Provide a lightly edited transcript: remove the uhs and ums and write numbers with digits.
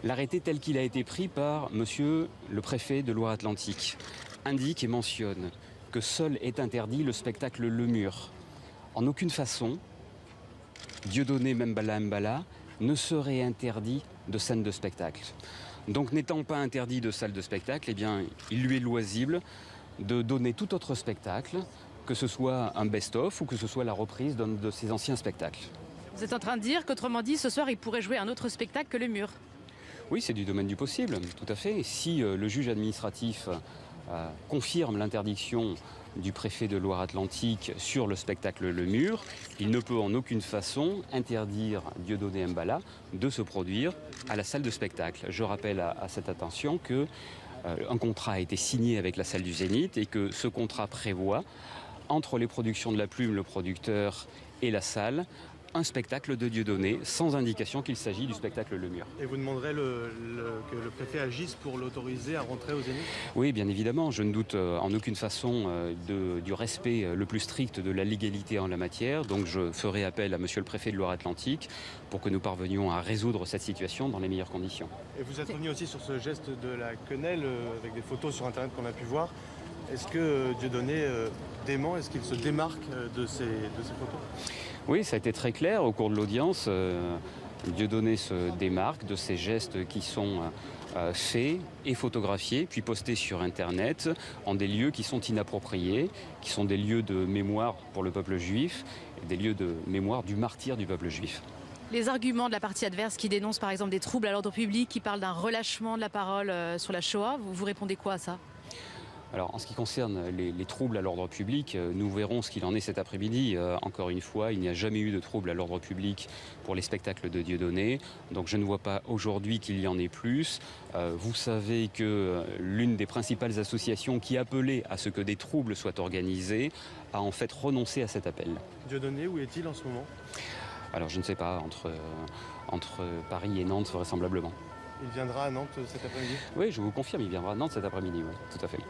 L'arrêté tel qu'il a été pris par monsieur le préfet de Loire-Atlantique indique et mentionne que seul est interdit le spectacle Le Mur. En aucune façon, Dieudonné Mbala ne serait interdit de scène de spectacle. Donc n'étant pas interdit de salle de spectacle, eh bien, il lui est loisible de donner tout autre spectacle, que ce soit un best-of ou que ce soit la reprise d'un de ses anciens spectacles. Vous êtes en train de dire qu'autrement dit, ce soir, il pourrait jouer un autre spectacle que Le Mur? Oui, c'est du domaine du possible, tout à fait. Si le juge administratif confirme l'interdiction du préfet de Loire-Atlantique sur le spectacle Le Mur, il ne peut en aucune façon interdire Dieudonné Mbala de se produire à la salle de spectacle. Je rappelle à cette attention que un contrat a été signé avec la salle du Zénith et que ce contrat prévoit, entre les productions de la Plume, le producteur et la salle, un spectacle de Dieudonné, sans indication qu'il s'agit du spectacle Le Mur. Et vous demanderez que le préfet agisse pour l'autoriser à rentrer au Zénith? Oui, bien évidemment. Je ne doute en aucune façon du respect le plus strict de la légalité en la matière. Donc je ferai appel à monsieur le préfet de Loire-Atlantique pour que nous parvenions à résoudre cette situation dans les meilleures conditions. Et vous êtes revenu aussi sur ce geste de la quenelle avec des photos sur Internet qu'on a pu voir. Est-ce que Dieudonné dément, est-ce qu'il se démarque de ces photos? Oui, ça a été très clair au cours de l'audience. Dieudonné se démarque de ces gestes qui sont faits et photographiés, puis postés sur Internet en des lieux qui sont inappropriés, qui sont des lieux de mémoire pour le peuple juif, des lieux de mémoire du martyr du peuple juif. Les arguments de la partie adverse qui dénonce par exemple des troubles à l'ordre public, qui parlent d'un relâchement de la parole sur la Shoah, vous répondez quoi à ça? Alors, en ce qui concerne les troubles à l'ordre public, nous verrons ce qu'il en est cet après-midi. Encore une fois, il n'y a jamais eu de troubles à l'ordre public pour les spectacles de Dieudonné. Donc je ne vois pas aujourd'hui qu'il y en ait plus. Vous savez que l'une des principales associations qui appelait à ce que des troubles soient organisés a en fait renoncé à cet appel. Dieudonné, où est-il en ce moment? Alors je ne sais pas, entre Paris et Nantes vraisemblablement. Il viendra à Nantes cet après-midi? Oui, je vous confirme, il viendra à Nantes cet après-midi, oui, tout à fait.